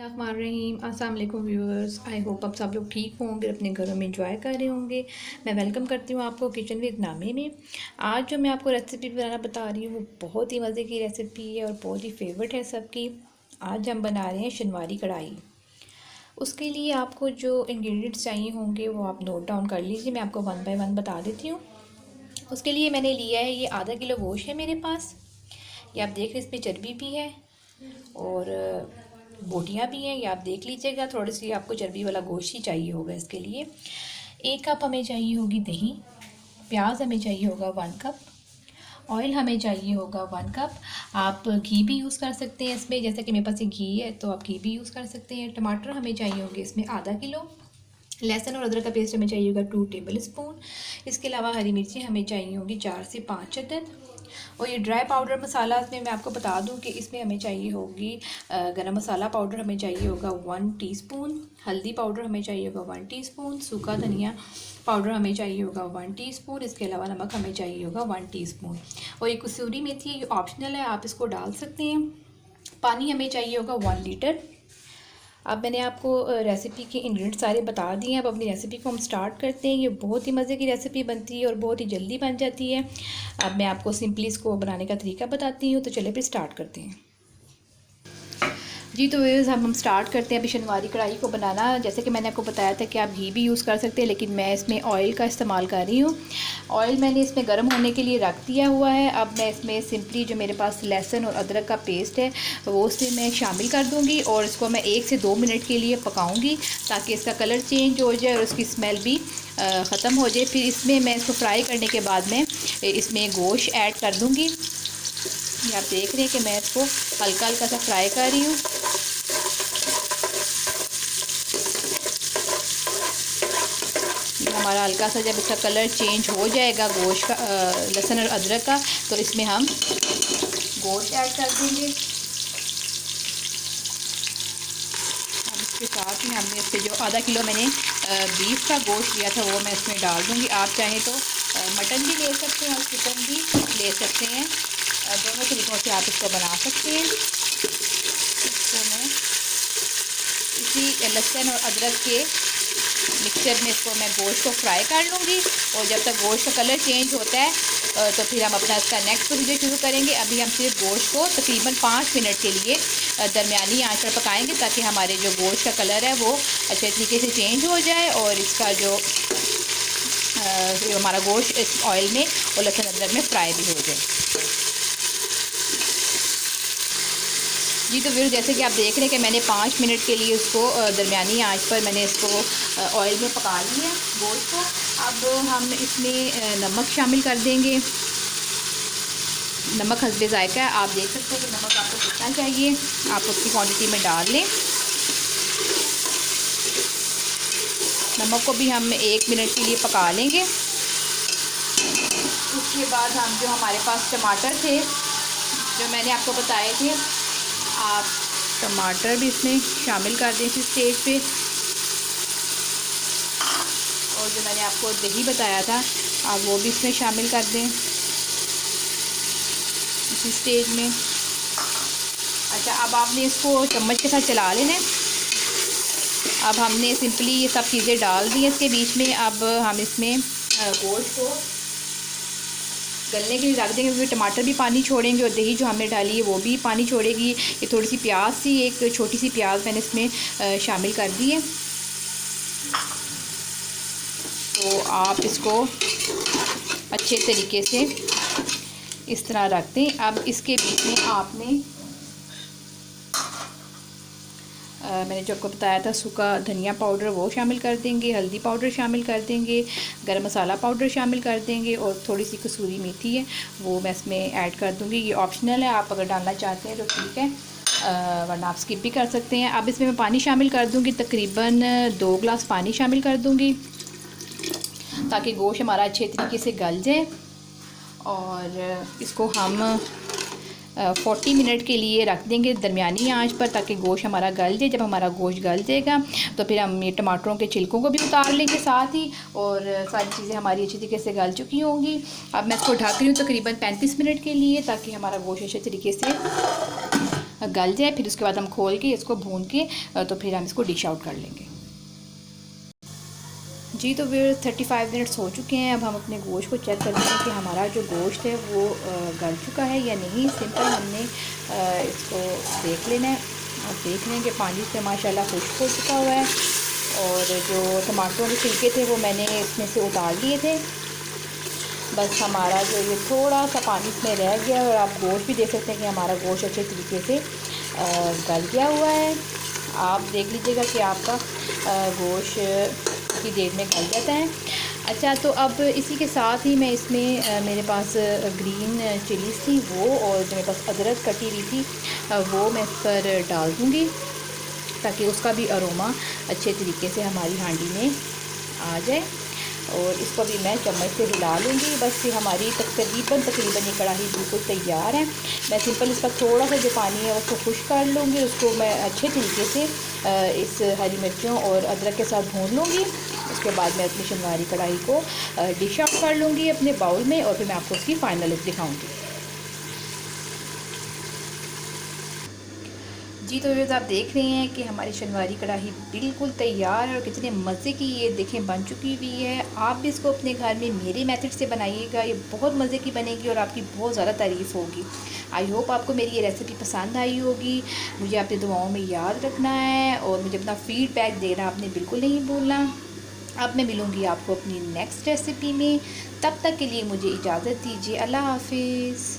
रहीम अस्सलाम वालेकुम viewers. I hope आप सब लोग ठीक होंगे, अपने घरों में इंजॉय कर रहे होंगे। मैं वेलकम करती हूँ आपको किचन विद नामी में। आज जो मैं आपको रेसिपी बनाना बता रही हूँ वो बहुत ही मज़े की रेसिपी है और बहुत ही फेवरेट है सबकी। आज हम बना रहे हैं शनवारी कढ़ाई। उसके लिए आपको जो इंग्रेडिएंट्स चाहिए होंगे वो आप नोट डाउन कर लीजिए, मैं आपको वन बाय वन बता देती हूँ। उसके लिए मैंने लिया है ये आधा किलो गोश्त है मेरे पास। ये आप देख रहे इसमें चर्बी भी है और बोटियाँ भी हैं, ये आप देख लीजिएगा। थोड़ी सी आपको चर्बी वाला गोश्त ही चाहिए होगा इसके लिए। 1 कप हमें चाहिए होगी दही। प्याज हमें चाहिए होगा 1 कप। ऑयल हमें चाहिए होगा 1 कप। आप घी भी यूज़ कर सकते हैं इसमें, जैसे कि मेरे पास ये घी है तो आप घी भी यूज़ कर सकते हैं। टमाटर हमें चाहिए होंगे इसमें आधा किलो। लहसुन और अदरक का पेस्ट हमें चाहिए होगा 2 टेबल स्पून। इसके अलावा हरी मिर्ची हमें चाहिए होगी 4 से 5 अदद। और ये ड्राई पाउडर मसाला में मैं आपको बता दूं कि इसमें हमें चाहिए होगी गरम मसाला पाउडर हमें चाहिए होगा 1 टीस्पून। हल्दी पाउडर हमें चाहिए होगा 1 टीस्पून। सूखा धनिया पाउडर हमें चाहिए होगा 1 टीस्पून। इसके अलावा नमक हमें चाहिए होगा 1 टीस्पून। और ये कसूरी मेथी है, ये ऑप्शनल है, आप इसको डाल सकते हैं। पानी हमें चाहिए होगा 1 लीटर। अब मैंने आपको रेसिपी के इंग्रेडिएंट्स सारे बता दिए हैं। अब अपनी रेसिपी को हम स्टार्ट करते हैं। ये बहुत ही मज़े की रेसिपी बनती है और बहुत ही जल्दी बन जाती है। अब मैं आपको सिंपली इसको बनाने का तरीका बताती हूँ, तो चलिए फिर स्टार्ट करते हैं। जी तो व्यूअर्स हम स्टार्ट करते हैं अभी शनवारी कढ़ाई को बनाना। जैसे कि मैंने आपको बताया था कि आप घी भी यूज़ कर सकते हैं, लेकिन मैं इसमें ऑयल का इस्तेमाल कर रही हूँ। ऑयल मैंने इसमें गर्म होने के लिए रख दिया हुआ है। अब मैं इसमें सिंपली जो मेरे पास लहसुन और अदरक का पेस्ट है वो उसमें मैं शामिल कर दूँगी और इसको मैं 1 से 2 मिनट के लिए पकाऊँगी ताकि इसका कलर चेंज हो जाए और उसकी स्मेल भी ख़त्म हो जाए। फिर इसमें मैं इसको फ्राई करने के बाद में इसमें गोश्त ऐड कर दूँगी। ये आप देख रहे हैं कि मैं इसको हल्का हल्का सा फ्राई कर रही हूँ। हमारा हल्का सा जब इसका कलर चेंज हो जाएगा गोश्त का, लहसुन और अदरक का, तो इसमें हम गोश्त ऐड कर देंगे। अब इसके साथ में हमने इससे जो आधा किलो मैंने बीफ का गोश्त लिया था वो मैं इसमें डाल दूँगी। आप चाहें तो मटन भी ले सकते हैं और चिकन भी ले सकते हैं, दोनों तरीक़ों से आप इसको बना सकते हैं। इसको मैं इसी लहसुन और अदरक के मिक्सचर में इसको मैं गोश्त को फ्राई कर लूँगी और जब तक गोश्त का कलर चेंज होता है तो फिर हम अपना इसका नेक्स्ट प्रोसीजर शुरू करेंगे। अभी हम सिर्फ गोश्त को तकरीबन 5 मिनट के लिए दरमियानी आंच पर पकाएंगे ताकि हमारे जो गोश्त का कलर है वो अच्छे तरीके से चेंज हो जाए और इसका जो हमारा गोश्त इस ऑयल में और लहसुन अदरक में फ्राई भी हो जाए। जी तो फिर जैसे कि आप देख रहे हैं कि मैंने 5 मिनट के लिए उसको दरमियानी आंच पर मैंने इसको ऑयल में पका लिया गोश्त को। अब हम इसमें नमक शामिल कर देंगे। नमक हस्बे ज़ायका है, आप देख सकते हैं कि नमक आपको कितना चाहिए, आप उसकी क्वांटिटी में डाल लें। नमक को भी हम 1 मिनट के लिए पका लेंगे। उसके बाद हम जो हमारे पास टमाटर थे जो मैंने आपको बताए थे, आप टमाटर भी इसमें शामिल कर दें इस स्टेज पे। और जो मैंने आपको दही बताया था आप वो भी इसमें शामिल कर दें इसी स्टेज में। अच्छा, अब आपने इसको चम्मच के साथ चला लेना है। अब हमने सिंपली ये सब चीज़ें डाल दी हैं इसके बीच में। अब हम इसमें गोश्त को गलने के लिए रख देंगे क्योंकि टमाटर भी पानी छोड़ेंगे और दही जो हमने डाली है वो भी पानी छोड़ेगी। ये थोड़ी सी प्याज सी, एक छोटी सी प्याज मैंने इसमें शामिल कर दी है। तो आप इसको अच्छे तरीके से इस तरह रख दें। अब इसके बीच में आपने मैंने जो आपको बताया था सूखा धनिया पाउडर वो शामिल कर देंगे, हल्दी पाउडर शामिल कर देंगे, गरम मसाला पाउडर शामिल कर देंगे और थोड़ी सी कसूरी मेथी है वो मैं इसमें ऐड कर दूंगी। ये ऑप्शनल है, आप अगर डालना चाहते हैं तो ठीक है, वरना आप स्किप भी कर सकते हैं। अब इसमें मैं पानी शामिल कर दूंगी, तकरीबन 2 गिलास पानी शामिल कर दूंगी ताकि गोश्त हमारा अच्छे तरीके से गल जाए। और इसको हम 40 मिनट के लिए रख देंगे दरमियानी आंच पर ताकि गोश्त हमारा गल जाए। जब हमारा गोश्त गल जाएगा तो फिर हम ये टमाटरों के छिलकों को भी उतार लेंगे साथ ही, और सारी चीज़ें हमारी अच्छी तरीके से गल चुकी होंगी। अब मैं इसको ढक रही हूँ तकरीबन 35 मिनट के लिए ताकि हमारा गोश्त अच्छे तरीके से गल जाए, फिर उसके बाद हम खोल के इसको भून के तो फिर हम इसको डिश आउट कर लेंगे। जी तो फिर 35 मिनट्स हो चुके हैं। अब हम अपने गोश्त को चेक करते हैं कि हमारा जो गोश्त है वो गल चुका है या नहीं। सिंपल हमने इसको देख लेना है। आप देख रहे हैं कि पानी से माशाल्लाह खुश्क हो चुका हुआ है, और जो टमाटरों के छिलके थे वो मैंने इसमें से उतार लिए थे। बस हमारा जो ये थोड़ा सा पानी इसमें रह गया, और आप गोश्त भी देख सकते हैं कि हमारा गोश्त अच्छे तरीके से गल गया हुआ है। आप देख लीजिएगा कि आपका गोश्त की देर में गल जाता है। अच्छा, तो अब इसी के साथ ही मैं इसमें मेरे पास ग्रीन चिलीज़ थी वो, और जो मेरे पास अदरक कटी हुई थी वो मैं इस पर डाल दूँगी, ताकि उसका भी अरोमा अच्छे तरीके से हमारी हांडी में आ जाए। और इसको भी मैं चम्मच से हिला लूँगी। बस ये हमारी तकरीबन ये कढ़ाई बिल्कुल तैयार है। मैं सिंपल इसका थोड़ा सा जो पानी है उसको खुश्क कर लूँगी। उसको मैं अच्छे तरीके से इस हरी मिर्चों और अदरक के साथ भून लूँगी। उसके बाद मैं अपनी शनवारी कढ़ाई को डिश आउट कर लूँगी अपने बाउल में, और फिर मैं आपको उसकी फ़ाइनल लुक दिखाऊँगी। जी तो ये आप देख रहे हैं कि हमारी शनवारी कढ़ाई बिल्कुल तैयार है, और कितने मज़े की ये देखें बन चुकी हुई है। आप भी इसको अपने घर में मेरे मेथड से बनाइएगा, ये बहुत मज़े की बनेगी और आपकी बहुत ज़्यादा तारीफ़ होगी। आई होप आपको मेरी ये रेसिपी पसंद आई होगी। मुझे अपनी दुआओं में याद रखना है, और मुझे अपना फ़ीडबैक देना आपने बिल्कुल नहीं भूलना। अब मैं मिलूँगी आपको अपनी नेक्स्ट रेसिपी में। तब तक के लिए मुझे इजाज़त दीजिए। अल्लाह हाफिज़।